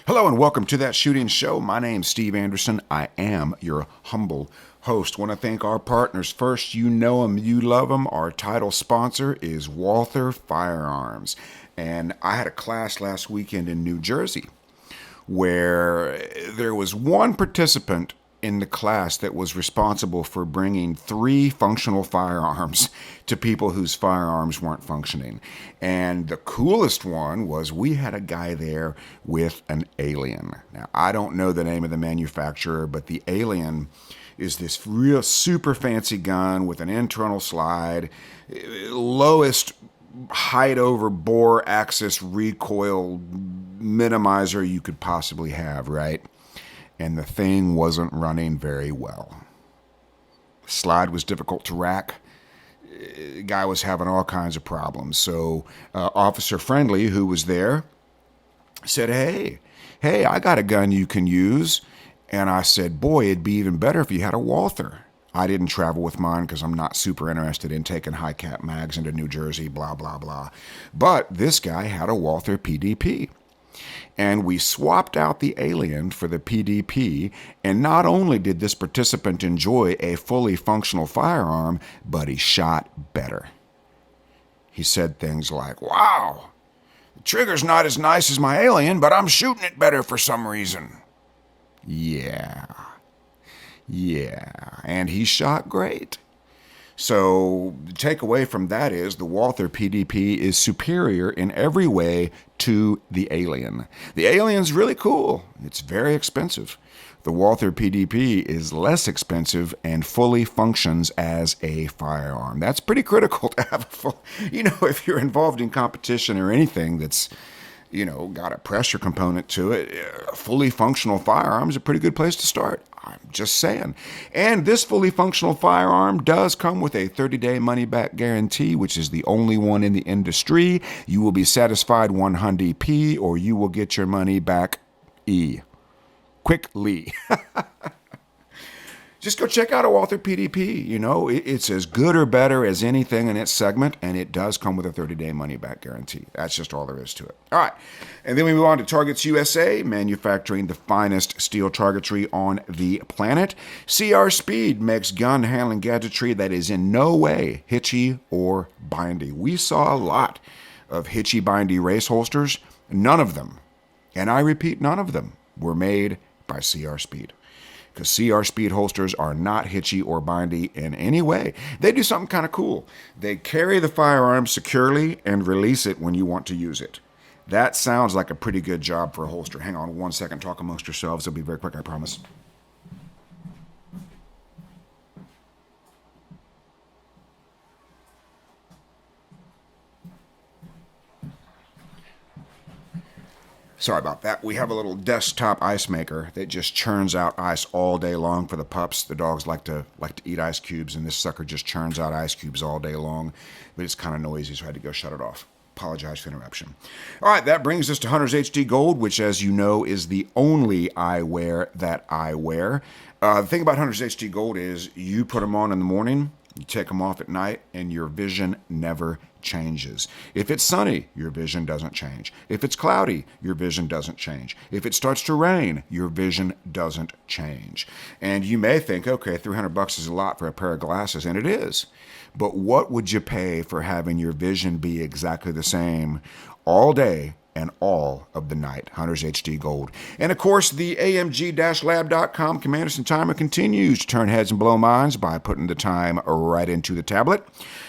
Hello and welcome to That Shooting Show. My name's Steve Anderson. I am your humble host. Want to thank our partners. First, you know them, you love them. Our title sponsor is Walther Firearms. And I had a class last weekend in New Jersey where there was one participant in the class that was responsible for bringing 3 functional firearms to people whose firearms weren't functioning. And the coolest one was we had a guy there with an Alien. Now, I don't know the name of the manufacturer, but the Alien is this real super fancy gun with an internal slide, lowest height over bore axis recoil minimizer you could possibly have, right? And the thing wasn't running very well. Slide was difficult to rack. The guy was having all kinds of problems. So Officer Friendly, who was there, said, hey, I got a gun you can use. And I said, boy, it'd be even better if you had a Walther. I didn't travel with mine because I'm not super interested in taking high cap mags into New Jersey, blah, blah, blah. But this guy had a Walther PDP. And we swapped out the Alien for the PDP, and not only did this participant enjoy a fully functional firearm, but he shot better. He said things like, wow, the trigger's not as nice as my Alien, but I'm shooting it better for some reason. Yeah, and he shot great. So the takeaway from that is the Walther PDP is superior in every way to the Alien. The Alien's really cool. It's very expensive. The Walther PDP is less expensive and fully functions as a firearm. That's pretty critical to have a full, if you're involved in competition or anything that's, got a pressure component to it, a fully functional firearm is a pretty good place to start. I'm just saying. And this fully functional firearm does come with a 30-day money-back guarantee, which is the only one in the industry. You will be satisfied 100p, or you will get your money back quickly. Just go check out a Walther PDP. It's as good or better as anything in its segment, and it does come with a 30-day money-back guarantee. That's just all there is to it. All right, and then we move on to Targets USA, manufacturing the finest steel targetry on the planet. CR Speed makes gun handling gadgetry that is in no way hitchy or bindy. We saw a lot of hitchy, bindy race holsters. None of them, and I repeat, none of them were made by CR Speed. Because CR Speed holsters are not hitchy or bindy in any way. They do something kind of cool. They carry the firearm securely and release it when you want to use it. That sounds like a pretty good job for a holster. Hang on 1 second, talk amongst yourselves. It'll be very quick, I promise. Sorry about that. We have a little desktop ice maker that just churns out ice all day long for the pups. The dogs like to eat ice cubes, and this sucker just churns out ice cubes all day long. But it's kind of noisy, so I had to go shut it off. Apologize for the interruption. All right, that brings us to Hunter's HD Gold, which, as you know, is the only eyewear that I wear. The thing about Hunter's HD Gold is you put them on in the morning, you take them off at night, and your vision never changes. If it's sunny, your vision doesn't change. If it's cloudy, your vision doesn't change. If it starts to rain, your vision doesn't change. And you may think, okay, $300 is a lot for a pair of glasses, and it is. But what would you pay for having your vision be exactly the same all day and all of the night? Hunter's HD Gold. And of course, the AMG-lab.com Commanderson timer continues to turn heads and blow minds by putting the time right into the tablet.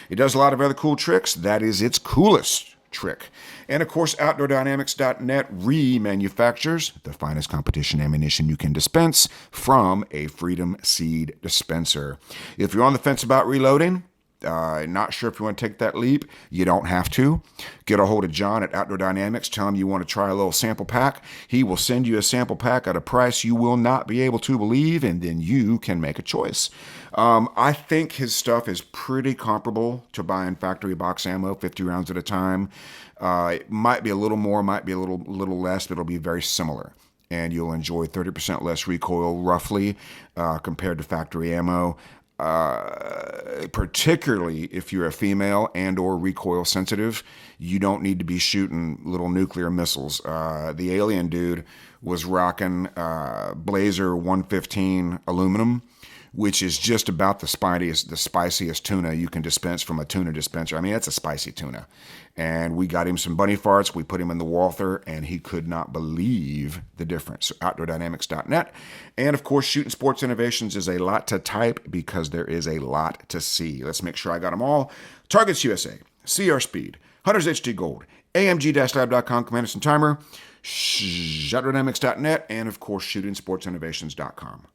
It does a lot of other cool tricks. That is its coolest trick. And of course, OutdoorDynamics.net remanufactures the finest competition ammunition you can dispense from a Freedom Seed dispenser. If you're on the fence about reloading, not sure if you want to take that leap, you don't have to. Get a hold of John at Outdoor Dynamics. Tell him you want to try a little sample pack. He will send you a sample pack at a price you will not be able to believe, and then you can make a choice. I think his stuff is pretty comparable to buying factory box ammo, 50 rounds at a time. It might be a little more, might be a little less, but it'll be very similar. And you'll enjoy 30% less recoil, roughly, compared to factory ammo. particularly if you're a female and or recoil sensitive, you don't need to be shooting little nuclear missiles. The alien dude was rocking Blazer 115 aluminum, which is just about the spiciest tuna you can dispense from a tuna dispenser. I mean, that's a spicy tuna. And we got him some bunny farts. We put him in the Walther, and he could not believe the difference. So OutdoorDynamics.net. And, of course, Shooting Sports Innovations is a lot to type because there is a lot to see. Let's make sure I got them all. Targets USA, CR Speed, Hunters HD Gold, AMG-Lab.com, Commanderson Timer, OutdoorDynamics.net, and, of course, ShootingSportsInnovations.com.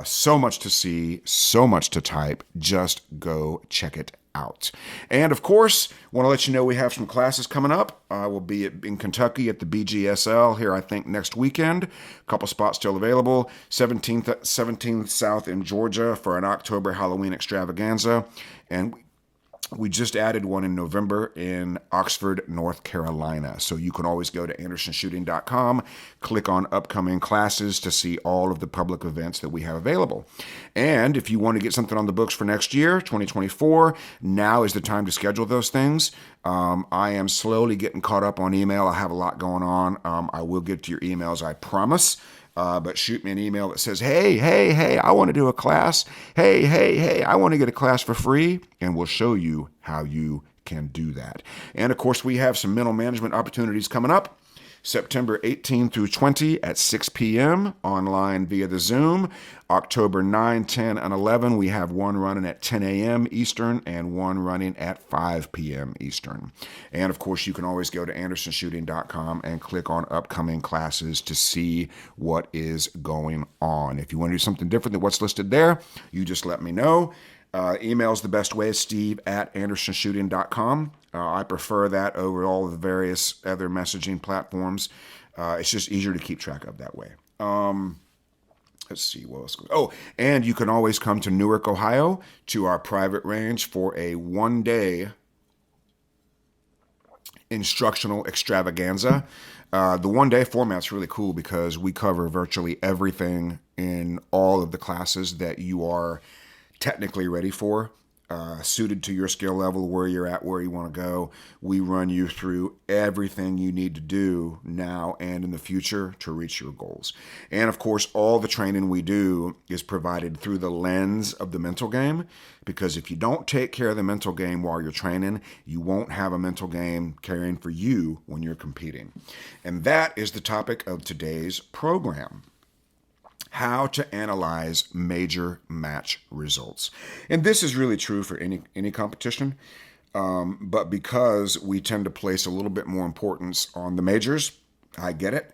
So much to see, so much to type. Just go check it out. And of course, want to let you know we have some classes coming up. We'll be in Kentucky at the BGSL here, I think, next weekend. A couple spots still available. 17th South in Georgia for an October Halloween extravaganza. And we just added one in November in Oxford, North Carolina. So you can always go to andersonshooting.com, click on upcoming classes to see all of the public events that we have available. And if you want to get something on the books for next year, 2024, now is the time to schedule those things. I am slowly getting caught up on email. I have a lot going on. I will get to your emails, I promise. But shoot me an email that says, hey, I want to do a class. Hey, I want to get a class for free. And we'll show you how you can do that. And of course, we have some mental management opportunities coming up. September 18 through 20 at 6 p.m. online via the Zoom. October 9, 10, and 11, we have one running at 10 a.m. Eastern and one running at 5 p.m. Eastern. And, of course, you can always go to andersonshooting.com and click on upcoming classes to see what is going on. If you want to do something different than what's listed there, you just let me know. Email is the best way, steve@andersonshooting.com. I prefer that over all of the various other messaging platforms. It's just easier to keep track of that way. Let's see what else. Oh, and you can always come to Newark, Ohio, to our private range for a one-day instructional extravaganza. The one-day format's really cool because we cover virtually everything in all of the classes that you are technically ready for, suited to your skill level, where you're at, where you want to go. We run you through everything you need to do now and in the future to reach your goals. And of course, all the training we do is provided through the lens of the mental game, because if you don't take care of the mental game while you're training, you won't have a mental game caring for you when you're competing. And that is the topic of today's program: how to analyze major match results. And this is really true for any competition, but because we tend to place a little bit more importance on the majors, I get it,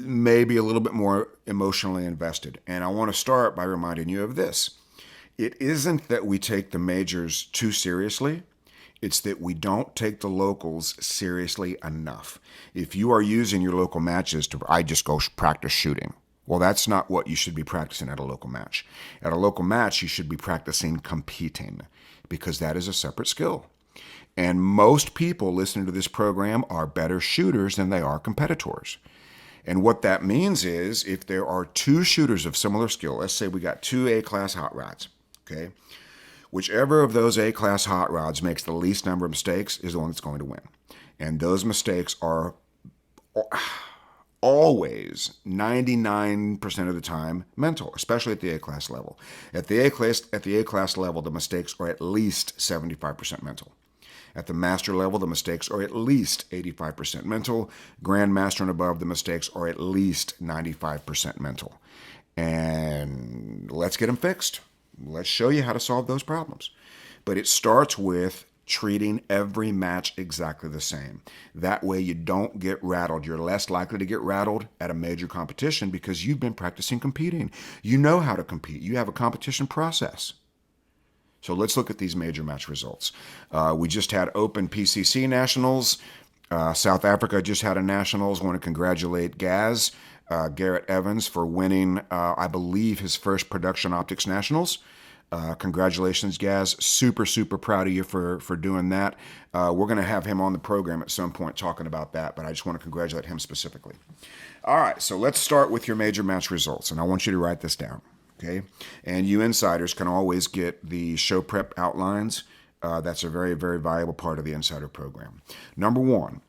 maybe a little bit more emotionally invested. And I want to start by reminding you of this. It isn't that we take the majors too seriously. It's that we don't take the locals seriously enough. If you are using your local matches I just go practice shooting, well, that's not what you should be practicing at a local match. At a local match, you should be practicing competing, because that is a separate skill. And most people listening to this program are better shooters than they are competitors. And what that means is, if there are two shooters of similar skill, let's say we got two A-class hot rods, okay? Whichever of those A-class hot rods makes the least number of mistakes is the one that's going to win. And those mistakes are always 99% of the time mental, especially at the A-class level. At the A-class level, the mistakes are at least 75% mental. At the master level, the mistakes are at least 85% mental. Grandmaster and above, the mistakes are at least 95% mental. And let's get them fixed. Let's show you how to solve those problems. But it starts with treating every match exactly the same. That way you don't get rattled. You're less likely to get rattled at a major competition because you've been practicing competing. You know how to compete. You have a competition process. So let's look at these major match results. We just had Open PCC Nationals. South Africa just had a Nationals. I want to congratulate Gaz, Garrett Evans, for winning, I believe, his first Production Optics Nationals. Congratulations, Gaz. Super, super proud of you for doing that. We're going to have him on the program at some point talking about that, but I just want to congratulate him specifically. All right, so let's start with your major match results, and I want you to write this down. Okay, and you insiders can always get the show prep outlines. That's a very, very valuable part of the insider program. Number one,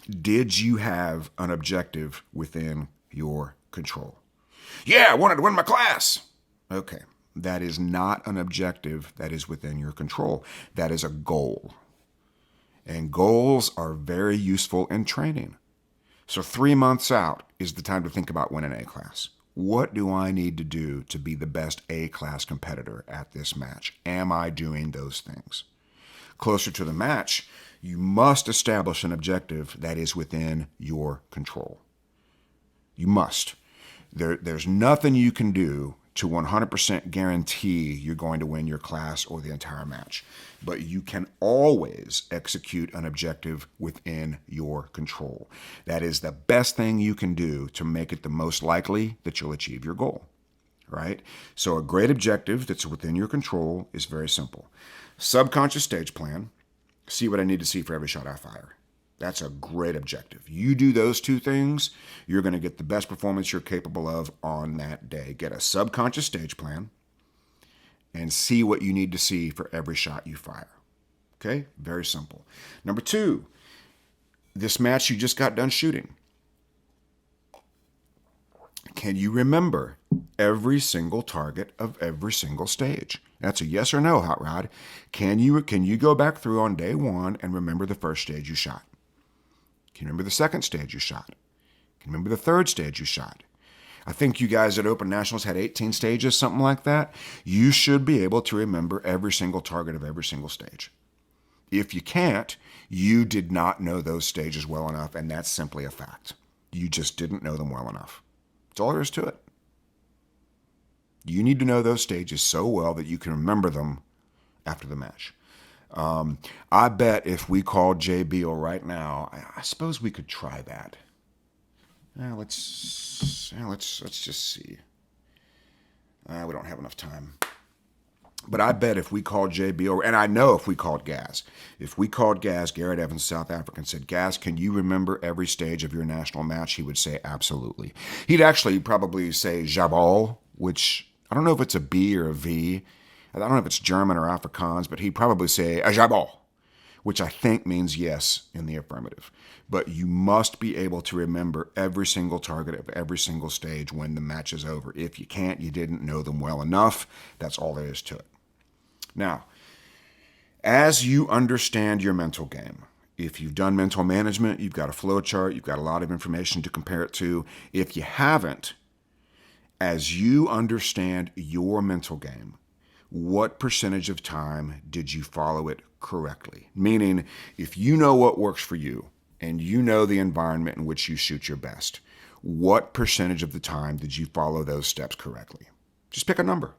did you have an objective within your control? Yeah, I wanted to win my class. Okay, that is not an objective that is within your control. That is a goal. And goals are very useful in training. So 3 months out is the time to think about winning A class. What do I need to do to be the best A class competitor at this match? Am I doing those things? Closer to the match, you must establish an objective that is within your control. You must. There's nothing you can do to 100% guarantee you're going to win your class or the entire match. But you can always execute an objective within your control. That is the best thing you can do to make it the most likely that you'll achieve your goal, right? So a great objective that's within your control is very simple. Subconscious stage plan, see what I need to see for every shot I fire. That's a great objective. You do those two things, you're going to get the best performance you're capable of on that day. Get a subconscious stage plan and see what you need to see for every shot you fire. Okay? Very simple. Number two, this match you just got done shooting. Can you remember every single target of every single stage? That's a yes or no, Hot Rod. Can you go back through on day one and remember the first stage you shot? Can you remember the second stage you shot? Can you remember the third stage you shot? I think you guys at Open Nationals had 18 stages, something like that. You should be able to remember every single target of every single stage. If you can't, you did not know those stages well enough, and that's simply a fact. You just didn't know them well enough. That's all there is to it. You need to know those stages so well that you can remember them after the match. I bet if we called Jay Beal right now, I suppose we could try that. Let's just see. We don't have enough time. But I bet if we called Jay Beal, and I know if we called Gaz, Garrett Evans, South Africa, and said, Gaz, can you remember every stage of your national match? He would say, absolutely. He'd actually probably say Jabal, which I don't know if it's a B or a V. I don't know if it's German or Afrikaans, but he'd probably say Jabal, which I think means yes in the affirmative. But you must be able to remember every single target of every single stage when the match is over. If you can't, you didn't know them well enough. That's all there is to it. Now, as you understand your mental game, if you've done mental management, you've got a flow chart, you've got a lot of information to compare it to. If you haven't, as you understand your mental game, what percentage of time did you follow it correctly? Meaning, if you know what works for you and you know the environment in which you shoot your best, what percentage of the time did you follow those steps correctly? Just pick a number.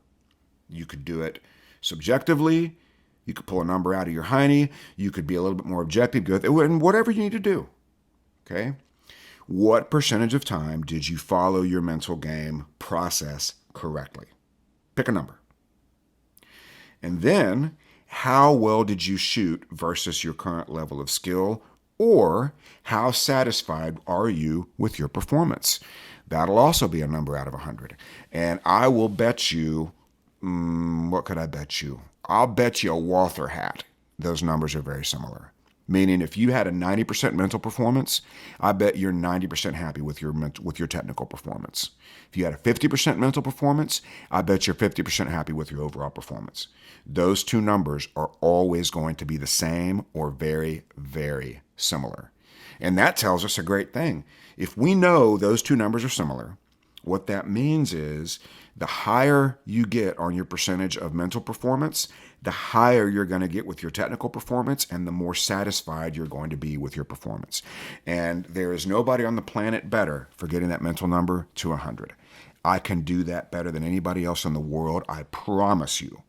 You could do it subjectively. You could pull a number out of your hiney. You could be a little bit more objective, and whatever you need to do. Okay? What percentage of time did you follow your mental game process correctly? Pick a number. And then, how well did you shoot versus your current level of skill? Or how satisfied are you with your performance? That'll also be a number out of 100. And I will bet you, what could I bet you? I'll bet you a Walther hat. Those numbers are very similar. Meaning if you had a 90% mental performance, I bet you're 90% happy with your technical performance. If you had a 50% mental performance, I bet you're 50% happy with your overall performance. Those two numbers are always going to be the same or very, very similar. And that tells us a great thing. If we know those two numbers are similar, what that means is the higher you get on your percentage of mental performance, the higher you're going to get with your technical performance and the more satisfied you're going to be with your performance. And there is nobody on the planet better for getting that mental number to 100. I can do that better than anybody else in the world, I promise you.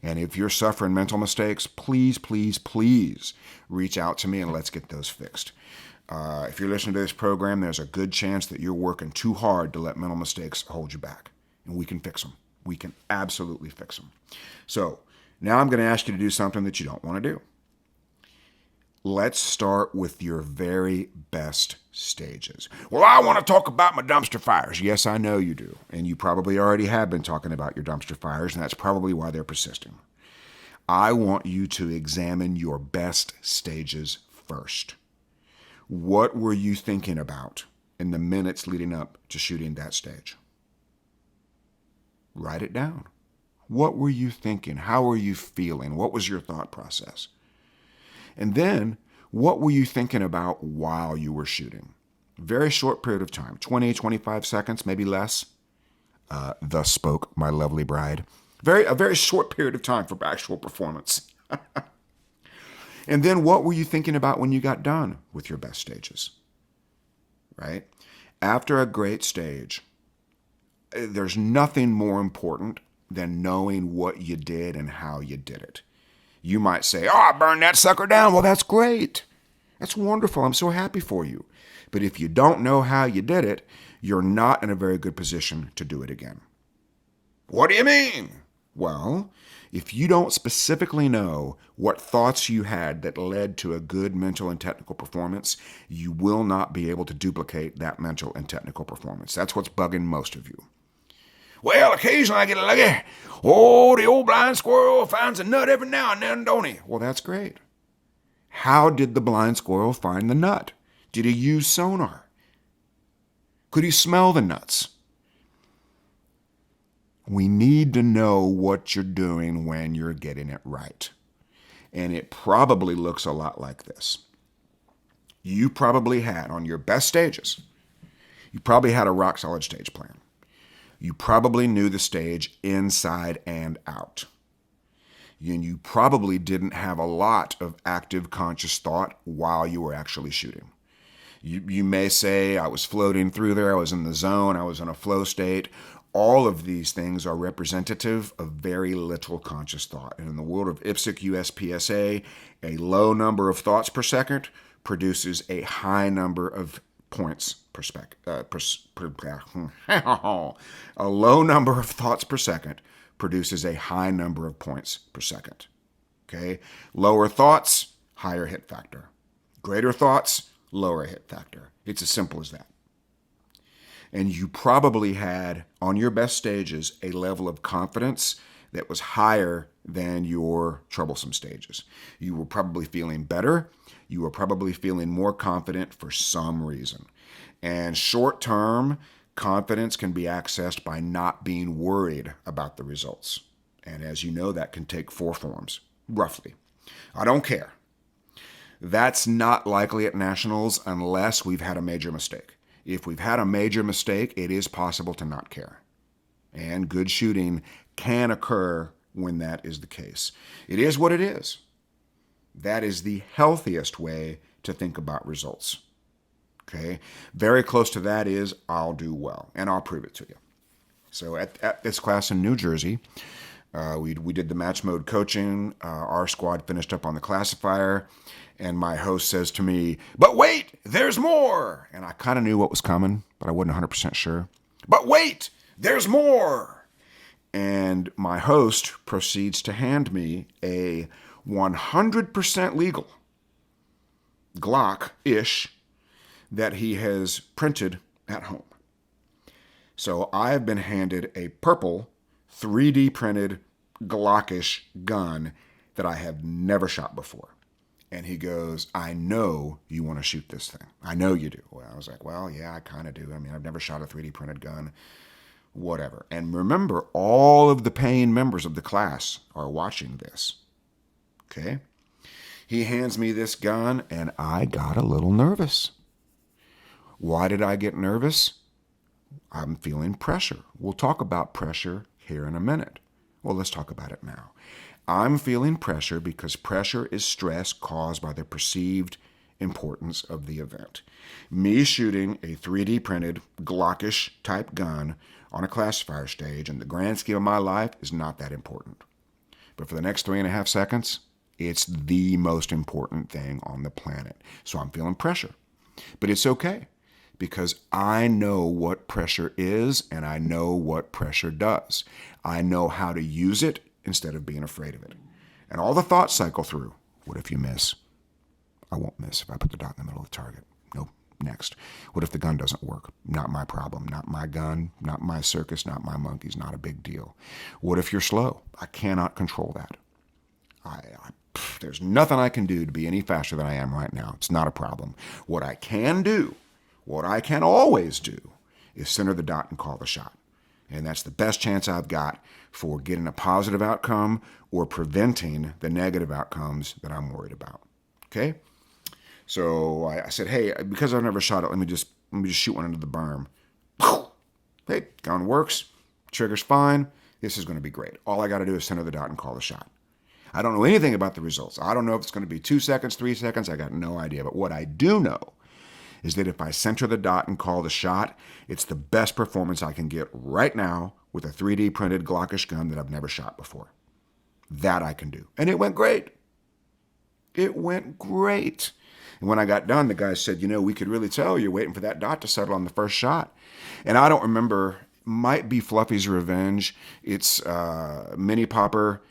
And if you're suffering mental mistakes, please, please, please reach out to me and let's get those fixed. If you're listening to this program, there's a good chance that you're working too hard to let mental mistakes hold you back. And we can fix them. We can absolutely fix them. So now I'm going to ask you to do something that you don't want to do. Let's start with your very best stages. Well, I want to talk about my dumpster fires. Yes, I know you do. And you probably already have been talking about your dumpster fires, and that's probably why they're persisting. I want you to examine your best stages first. What were you thinking about in the minutes leading up to shooting that stage? Write it down. What were you thinking? How were you feeling? What was your thought process? And then, what were you thinking about while you were shooting? Very short period of time, 20, 25 seconds, maybe less. Thus spoke my lovely bride. A very short period of time for actual performance. And then what were you thinking about when you got done with your best stages? Right? After a great stage, there's nothing more important than knowing what you did and how you did it. You might say, oh, I burned that sucker down. Well, that's great. That's wonderful. I'm so happy for you. But if you don't know how you did it, you're not in a very good position to do it again. What do you mean? Well, if you don't specifically know what thoughts you had that led to a good mental and technical performance, you will not be able to duplicate that mental and technical performance. That's what's bugging most of you. Well, occasionally I get lucky. Oh, the old blind squirrel finds a nut every now and then, don't he? Well, that's great. How did the blind squirrel find the nut? Did he use sonar? Could he smell the nuts? We need to know what you're doing when you're getting it right. And it probably looks a lot like this. You probably had, on your best stages, you probably had a rock solid stage plan. You probably knew the stage inside and out. And you probably didn't have a lot of active conscious thought while you were actually shooting. You may say, I was floating through there, I was in the zone, I was in a flow state. All of these things are representative of very little conscious thought. And in the world of IPSC, USPSA, a low number of thoughts per second produces a high number of points per second. A low number of thoughts per second produces a high number of points per second. Okay? Lower thoughts, higher hit factor. Greater thoughts, lower hit factor. It's as simple as that. And you probably had, on your best stages, a level of confidence that was higher than your troublesome stages. You were probably feeling better. You were probably feeling more confident for some reason. And short-term confidence can be accessed by not being worried about the results. And as you know, that can take 4 forms, roughly. I don't care. That's not likely at nationals unless we've had a major mistake. If we've had a major mistake, it is possible to not care. And good shooting can occur when that is the case. It is what it is. That is the healthiest way to think about results. Okay? Very close to that is, I'll do well, and I'll prove it to you. So at this class in New Jersey, we did the match mode coaching. Our squad finished up on the classifier, and my host says to me, but wait, there's more. And I kind of knew what was coming, but I wasn't 100% sure. But wait, there's more. And my host proceeds to hand me a 100% legal Glock-ish that he has printed at home. So I've been handed a purple 3D printed Glock-ish gun that I have never shot before. And he goes, I know you want to shoot this thing. I know you do. Well, I was like, well, yeah, I kind of do. I mean, I've never shot a 3D printed gun, whatever. And remember, all of the paying members of the class are watching this. Okay? He hands me this gun, and I got a little nervous. Why did I get nervous? I'm feeling pressure. We'll talk about pressure here in a minute. Well, let's talk about it now. I'm feeling pressure because pressure is stress caused by the perceived importance of the event. Me shooting a 3D printed Glockish type gun on a classifier stage in the grand scheme of my life is not that important. But for the next 3.5 seconds, it's the most important thing on the planet. So I'm feeling pressure. But it's okay because I know what pressure is and I know what pressure does. I know how to use it instead of being afraid of it. And all the thoughts cycle through. What if you miss? I won't miss if I put the dot in the middle of the target. Nope. Next. What if the gun doesn't work? Not my problem. Not my gun. Not my circus. Not my monkeys. Not a big deal. What if you're slow? I cannot control that. There's nothing I can do to be any faster than I am right now. It's not a problem. What I can do, what I can always do, is center the dot and call the shot. And that's the best chance I've got for getting a positive outcome or preventing the negative outcomes that I'm worried about. Okay? So I said, hey, because I've never shot it, let me just shoot one into the berm. Hey, gun works. Trigger's fine. This is going to be great. All I got to do is center the dot and call the shot. I don't know anything about the results. I don't know if it's going to be 2 seconds, 3 seconds. I got no idea. But what I do know is that if I center the dot and call the shot, it's the best performance I can get right now with a 3D printed Glockish gun that I've never shot before. That I can do. And it went great. It went great. And when I got done, the guy said, we could really tell you're waiting for that dot to settle on the first shot. And I don't remember, might be Fluffy's Revenge. It's Mini Popper,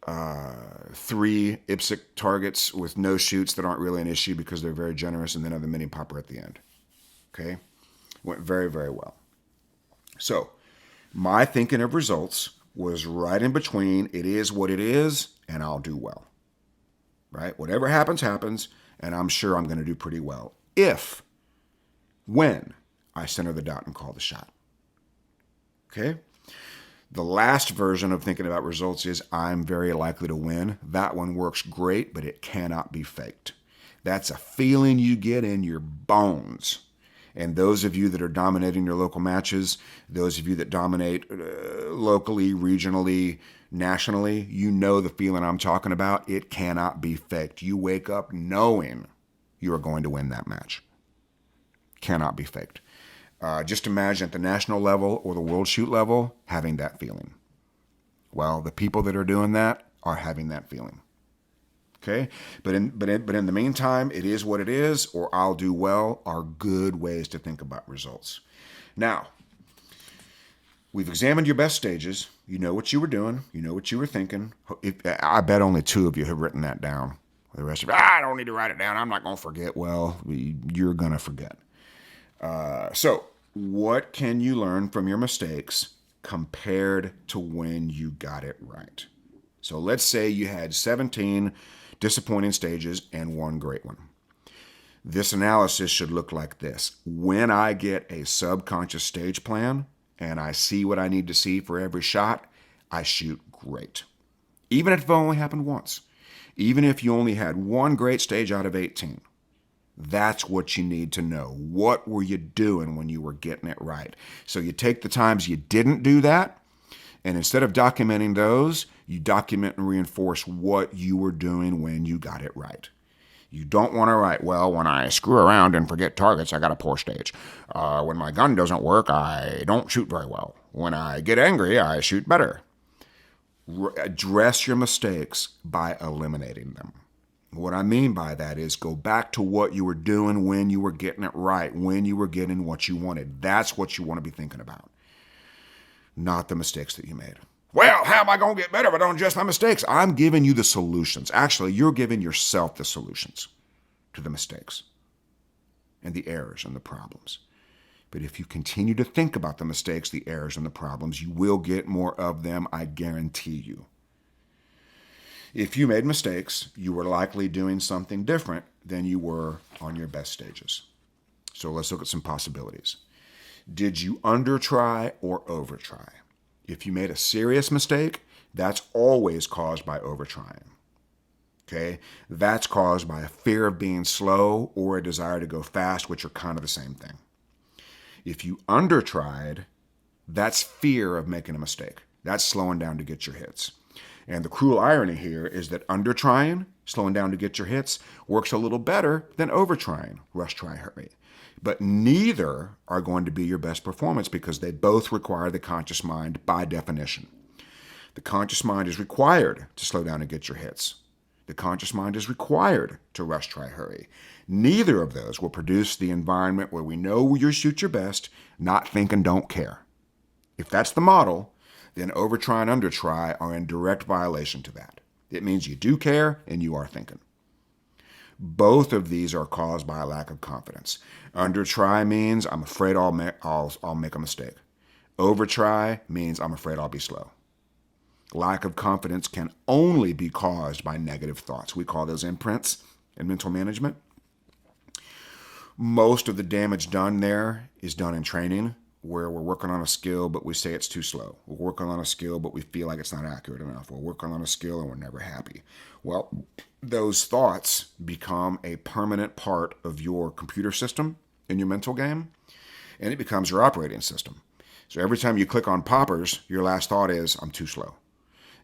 3 IPSC targets with no shoots that aren't really an issue because they're very generous, and then have the Mini Popper at the end. Okay? Went very, very well. So, my thinking of results was right in between it is what it is, and I'll do well. Right? Whatever happens, happens, and I'm sure I'm going to do pretty well when I center the dot and call the shot. Okay? The last version of thinking about results is I'm very likely to win. That one works great, but it cannot be faked. That's a feeling you get in your bones. And those of you that are dominating your local matches, those of you that dominate locally, regionally, nationally, you know the feeling I'm talking about. It cannot be faked. You wake up knowing you are going to win that match. Cannot be faked. Just imagine at the national level or the world shoot level having that feeling. Well, the people that are doing that are having that feeling. Okay? But in the meantime, it is what it is, or I'll do well, are good ways to think about results. Now, we've examined your best stages. You know what you were doing. You know what you were thinking. I bet only 2 of you have written that down. The rest of you, I don't need to write it down. I'm not going to forget. Well, you're going to forget. So, what can you learn from your mistakes compared to when you got it right? So let's say you had 17 disappointing stages and 1 great one. This analysis should look like this. When I get a subconscious stage plan and I see what I need to see for every shot, I shoot great. Even if it only happened once. Even if you only had 1 great stage out of 18. That's what you need to know. What were you doing when you were getting it right? So you take the times you didn't do that, and instead of documenting those, you document and reinforce what you were doing when you got it right. You don't want to write, well, when I screw around and forget targets, I got a poor stage. When my gun doesn't work, I don't shoot very well. When I get angry, I shoot better. Address your mistakes by eliminating them. What I mean by that is go back to what you were doing when you were getting it right, when you were getting what you wanted. That's what you want to be thinking about, not the mistakes that you made. Well, how am I going to get better if I don't adjust my mistakes? I'm giving you the solutions. Actually, you're giving yourself the solutions to the mistakes and the errors and the problems. But if you continue to think about the mistakes, the errors, and the problems, you will get more of them, I guarantee you. If you made mistakes, you were likely doing something different than you were on your best stages. So let's look at some possibilities. Did you undertry or overtry? If you made a serious mistake, that's always caused by overtrying. Okay? That's caused by a fear of being slow or a desire to go fast, which are kind of the same thing. If you undertried, that's fear of making a mistake. That's slowing down to get your hits. And the cruel irony here is that undertrying, slowing down to get your hits, works a little better than overtrying, rush, try, hurry. But neither are going to be your best performance because they both require the conscious mind by definition. The conscious mind is required to slow down and get your hits. The conscious mind is required to rush, try, hurry. Neither of those will produce the environment where we know you shoot your best, not think and don't care. If that's the model, then overtry and undertry are in direct violation to that. It means you do care and you are thinking. Both of these are caused by a lack of confidence. Under try means I'm afraid I'll make a mistake. Over try means I'm afraid I'll be slow. Lack of confidence can only be caused by negative thoughts. We call those imprints in mental management. Most of the damage done there is done in training, where we're working on a skill, but we say it's too slow. We're working on a skill, but we feel like it's not accurate enough. We're working on a skill and we're never happy. Well, those thoughts become a permanent part of your computer system in your mental game, and it becomes your operating system. So every time you click on poppers, your last thought is, I'm too slow.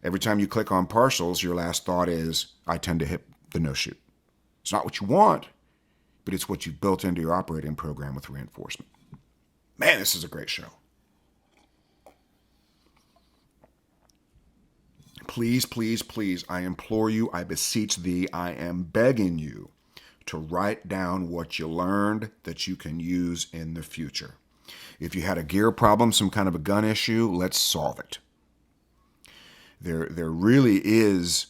Every time you click on partials, your last thought is, I tend to hit the no-shoot. It's not what you want, but it's what you've built into your operating program with reinforcement. Man, this is a great show. Please, please, please, I implore you, I beseech thee, I am begging you to write down what you learned that you can use in the future. If you had a gear problem, some kind of a gun issue, let's solve it. There really is,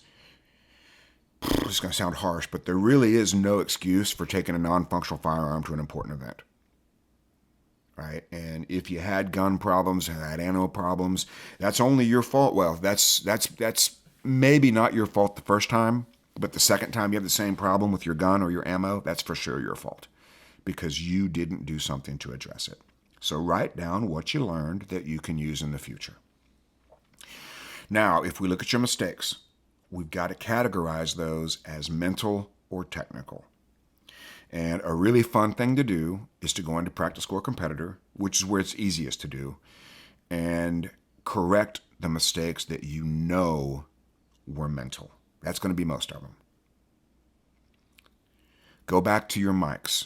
it's going to sound harsh, but there really is no excuse for taking a non-functional firearm to an important event. Right? And if you had gun problems, had ammo problems, that's only your fault. Well, that's maybe not your fault the first time, but the second time you have the same problem with your gun or your ammo, that's for sure your fault because you didn't do something to address it. So write down what you learned that you can use in the future. Now, if we look at your mistakes, we've got to categorize those as mental or technical. And a really fun thing to do is to go into Practice Score Competitor, which is where it's easiest to do, and correct the mistakes that you know were mental. That's going to be most of them. Go back to your mics.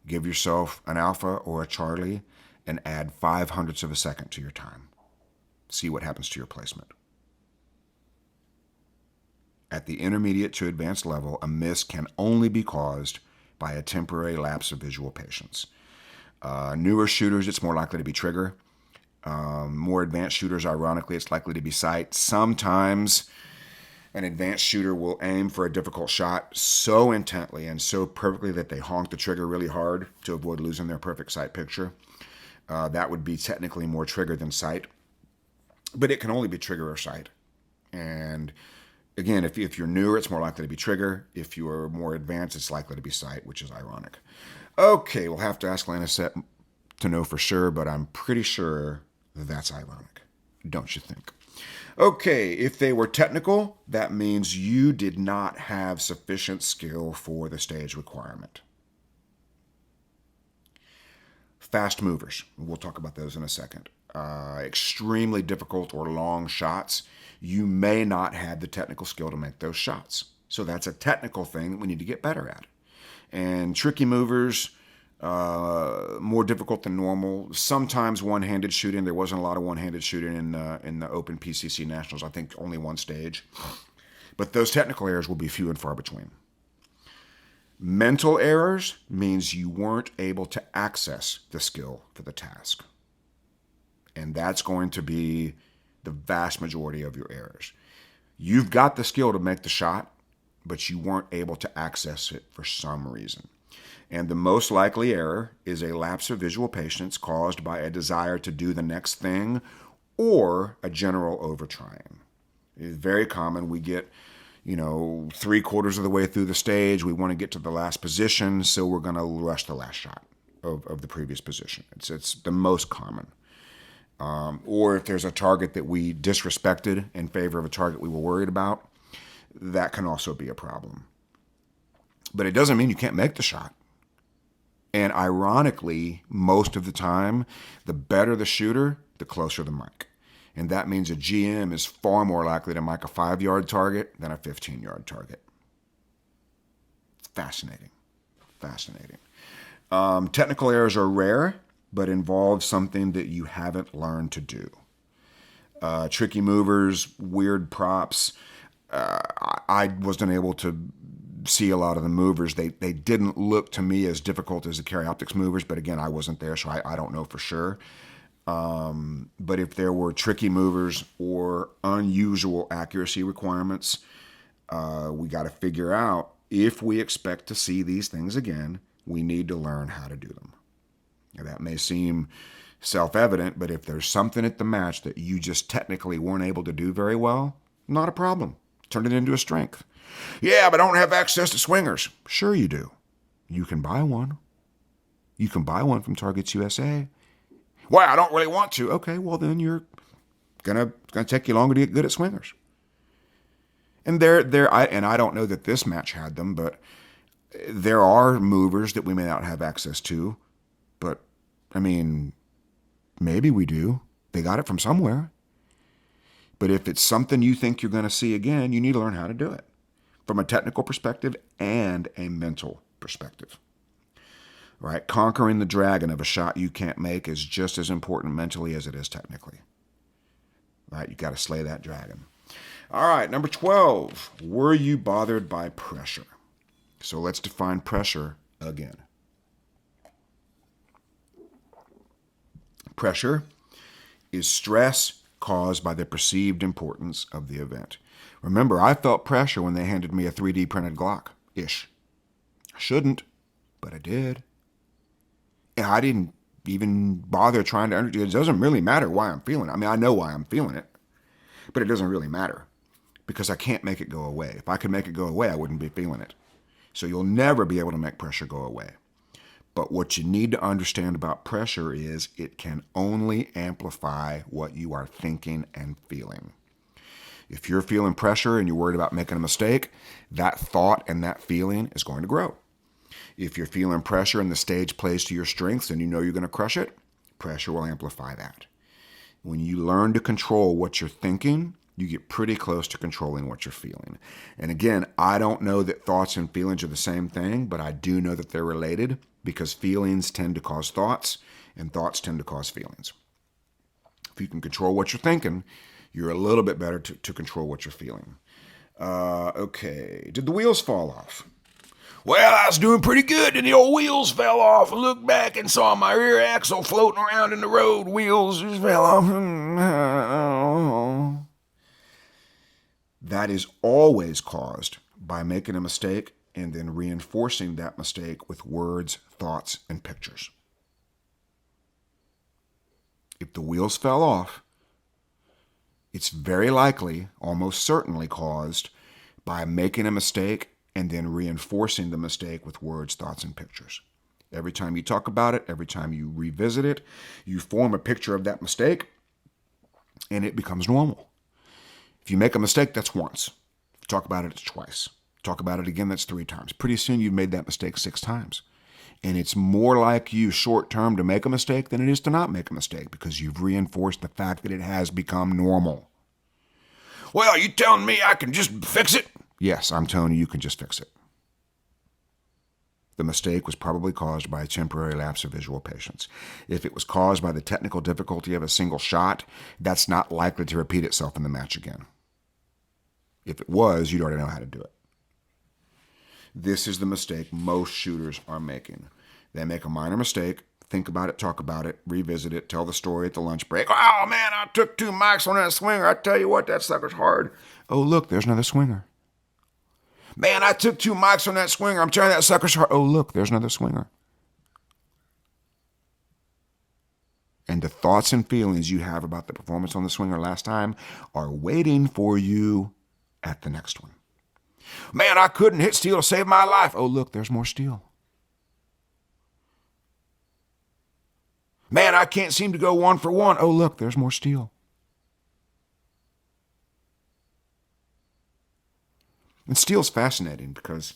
Give yourself an alpha or a Charlie and add 0.05 of a second to your time. See what happens to your placement. At the intermediate to advanced level, a miss can only be caused by a temporary lapse of visual patience. Newer shooters, it's more likely to be trigger. More advanced shooters, ironically, it's likely to be sight. Sometimes an advanced shooter will aim for a difficult shot so intently and so perfectly that they honk the trigger really hard to avoid losing their perfect sight picture. That would be technically more trigger than sight, but it can only be trigger or sight. And again, if you're newer, it's more likely to be trigger. If you are more advanced, it's likely to be sight, which is ironic. Okay, we'll have to ask Lancet to know for sure, but I'm pretty sure that's ironic. Don't you think? Okay, if they were technical, that means you did not have sufficient skill for the stage requirement. Fast movers, we'll talk about those in a second. Extremely difficult or long shots, you may not have the technical skill to make those shots. So that's a technical thing that we need to get better at. And tricky movers, more difficult than normal. Sometimes one-handed shooting. There wasn't a lot of one-handed shooting in the Open PCC Nationals. I think only one stage. But those technical errors will be few and far between. Mental errors means you weren't able to access the skill for the task. And that's going to be the vast majority of your errors. You've got the skill to make the shot, but you weren't able to access it for some reason. And the most likely error is a lapse of visual patience caused by a desire to do the next thing or a general over-trying. It's very common. We get, 3/4 of the way through the stage. We want to get to the last position, so we're going to rush the last shot of the previous position. It's the most common. Or if there's a target that we disrespected in favor of a target we were worried about, that can also be a problem. But it doesn't mean you can't make the shot. And ironically, most of the time, the better the shooter, the closer the mic. And that means a GM is far more likely to mic a 5-yard target than a 15-yard target. It's fascinating. Fascinating. Technical errors are rare, but involve something that you haven't learned to do. Tricky movers, weird props. I wasn't able to see a lot of the movers. They didn't look to me as difficult as the carry optics movers, but again, I wasn't there, so I don't know for sure. But if there were tricky movers or unusual accuracy requirements, we got to figure out If we expect to see these things again, we need to learn how to do them. Now, that may seem self-evident, but if there's something at the match that you just technically weren't able to do very well, not a problem. Turn it into a strength. Yeah, but I don't have access to swingers. Sure you do. You can buy one. You can buy one from Targets USA. Well, I don't really want to. Okay, well then you're gonna take you longer to get good at swingers. And I don't know that this match had them, but there are movers that we may not have access to. But I mean, maybe we do. They got it from somewhere. But if it's something you think you're going to see again, you need to learn how to do it from a technical perspective and a mental perspective. Right? Conquering the dragon of a shot you can't make is just as important mentally as it is technically. Right? You got to slay that dragon. All right, number 12. Were you bothered by pressure? So let's define pressure again. Pressure is stress caused by the perceived importance of the event. Remember, I felt pressure when they handed me a 3D printed Glock-ish. I shouldn't, but I did. And I didn't even bother trying to understand. It doesn't really matter why I'm feeling it. I mean, I know why I'm feeling it, but it doesn't really matter because I can't make it go away. If I could make it go away, I wouldn't be feeling it. So you'll never be able to make pressure go away. But what you need to understand about pressure is it can only amplify what you are thinking and feeling. If you're feeling pressure and you're worried about making a mistake, that thought and that feeling is going to grow. If you're feeling pressure and the stage plays to your strengths and you know you're going to crush it, pressure will amplify that. When you learn to control what you're thinking, you get pretty close to controlling what you're feeling. And again, I don't know that thoughts and feelings are the same thing, but I do know that they're related because feelings tend to cause thoughts and thoughts tend to cause feelings. If you can control what you're thinking, you're a little bit better to control what you're feeling. Okay, did the wheels fall off? Well, I was doing pretty good and the old wheels fell off. I looked back and saw my rear axle floating around in the road. Wheels just fell off. That is always caused by making a mistake and then reinforcing that mistake with words, thoughts, and pictures. If the wheels fell off, it's very likely, almost certainly caused by making a mistake and then reinforcing the mistake with words, thoughts, and pictures. Every time you talk about it, every time you revisit it, you form a picture of that mistake, and it becomes normal. If you make a mistake, that's once. If you talk about it, it's twice. Talk about it again, that's 3 times. Pretty soon you've made that mistake 6 times. And it's more like you short term to make a mistake than it is to not make a mistake because you've reinforced the fact that it has become normal. Well, are you telling me I can just fix it? Yes, I'm telling you can just fix it. The mistake was probably caused by a temporary lapse of visual patience. If it was caused by the technical difficulty of a single shot, that's not likely to repeat itself in the match again. If it was, you'd already know how to do it. This is the mistake most shooters are making. They make a minor mistake, think about it, talk about it, revisit it, tell the story at the lunch break. Oh man, I took 2 mics on that swinger. I tell you what, that sucker's hard. Oh look, there's another swinger. Man, I took 2 mics on that swinger. I'm telling you that sucker's hard. Oh look, there's another swinger. And the thoughts and feelings you have about the performance on the swinger last time are waiting for you at the next one. Man, I couldn't hit steel to save my life. Oh, look, there's more steel. Man, I can't seem to go 1 for 1. Oh, look, there's more steel. And steel's fascinating because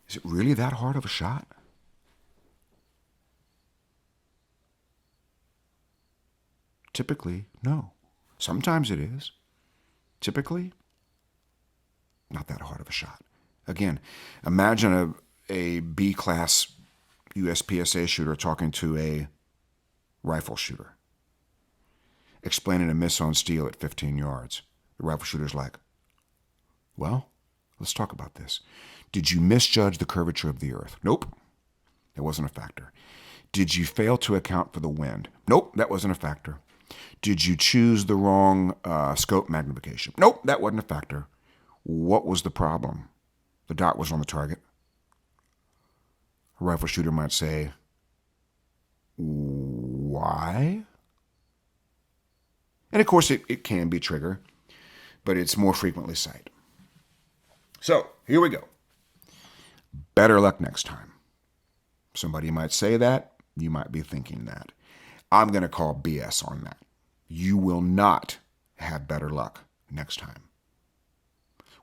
is it really that hard of a shot? Typically, no. Sometimes it is. Typically, not that hard of a shot. Again, imagine a B-class USPSA shooter talking to a rifle shooter, explaining a miss on steel at 15 yards. The rifle shooter's like, well, let's talk about this. Did you misjudge the curvature of the earth? Nope, that wasn't a factor. Did you fail to account for the wind? Nope, that wasn't a factor. Did you choose the wrong scope magnification? Nope, that wasn't a factor. What was the problem? The dot was on the target. A rifle shooter might say, why? And of course, it can be trigger, but it's more frequently sight. So here we go. Better luck next time. Somebody might say that. You might be thinking that. I'm going to call BS on that. You will not have better luck next time.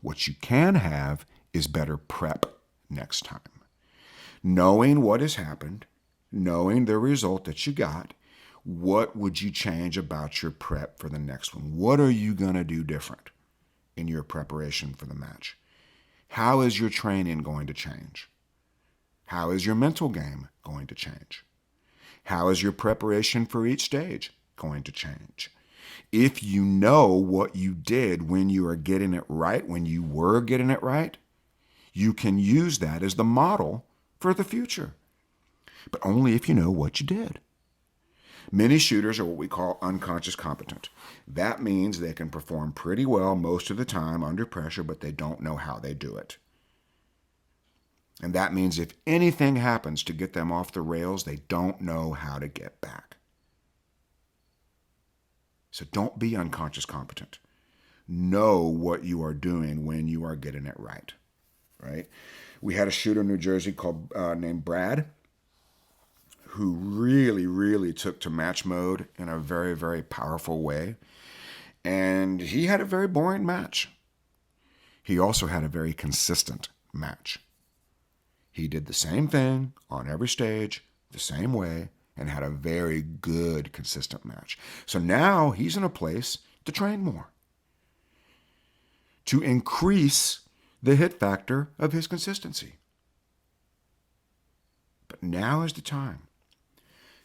What you can have is better prep next time. Knowing what has happened, knowing the result that you got, what would you change about your prep for the next one? What are you going to do different in your preparation for the match? How is your training going to change? How is your mental game going to change? How is your preparation for each stage going to change? If you know what you did when you are getting it right, when you were getting it right, you can use that as the model for the future. But only if you know what you did. Many shooters are what we call unconscious competent. That means they can perform pretty well most of the time under pressure, but they don't know how they do it. And that means if anything happens to get them off the rails, they don't know how to get back. So don't be unconscious competent. Know what you are doing when you are getting it right. Right? We had a shooter in New Jersey named Brad, who really took to match mode in a very, very powerful way. And he had a very boring match. He also had a very consistent match. He did the same thing on every stage, the same way, and had a very good, consistent match. So now he's in a place to train more, to increase the hit factor of his consistency. But now is the time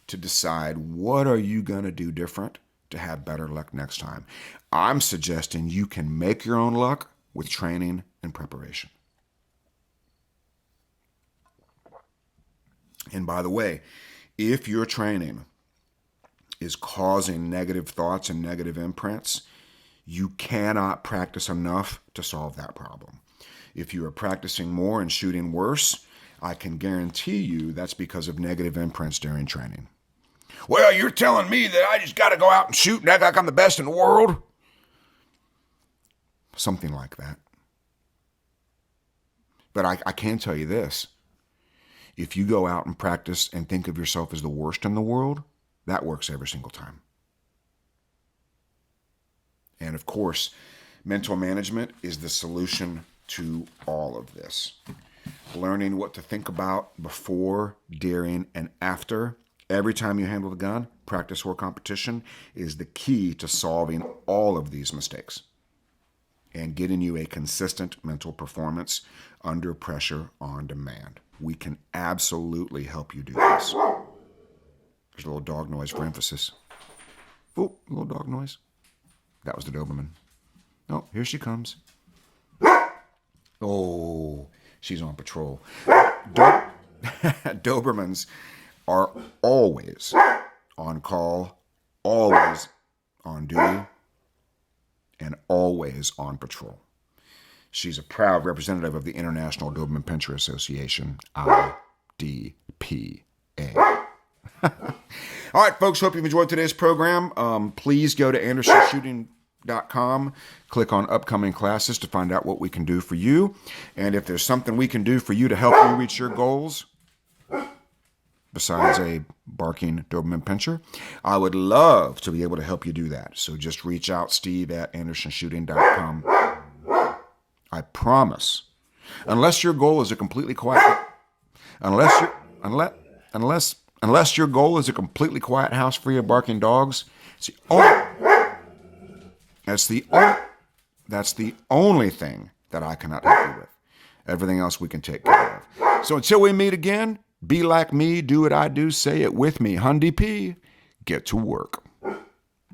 to decide, what are you going to do different to have better luck next time? I'm suggesting you can make your own luck with training and preparation. And by the way, if your training is causing negative thoughts and negative imprints, you cannot practice enough to solve that problem. If you are practicing more and shooting worse, I can guarantee you that's because of negative imprints during training. Well, you're telling me that I just got to go out and shoot and act like I'm the best in the world? Something like that. But I can tell you this. If you go out and practice and think of yourself as the worst in the world, that works every single time. And of course, mental management is the solution to all of this. Learning what to think about before, during, and after every time you handle the gun, practice or competition, is the key to solving all of these mistakes and getting you a consistent mental performance under pressure on demand. We can absolutely help you do this. There's a little dog noise for emphasis. Oh, a little dog noise. That was the Doberman. Oh, here she comes. Oh, she's on patrol. Dobermans are always on call, always on duty, and always on patrol. She's a proud representative of the International Doberman Pinscher Association, IDPA. All right, folks, hope you've enjoyed today's program. Please go to andersonshooting.com, click on upcoming classes to find out what we can do for you. And if there's something we can do for you to help you reach your goals, besides a barking Doberman Pinscher, I would love to be able to help you do that. So just reach out, steve@andersonshooting.com. I promise, unless your goal is a completely quiet, unless your goal is a completely quiet house free of barking dogs, that's the only thing that I cannot help you with. Everything else we can take care of. So until we meet again, be like me, do what I do, say it with me. Hundi P, get to work.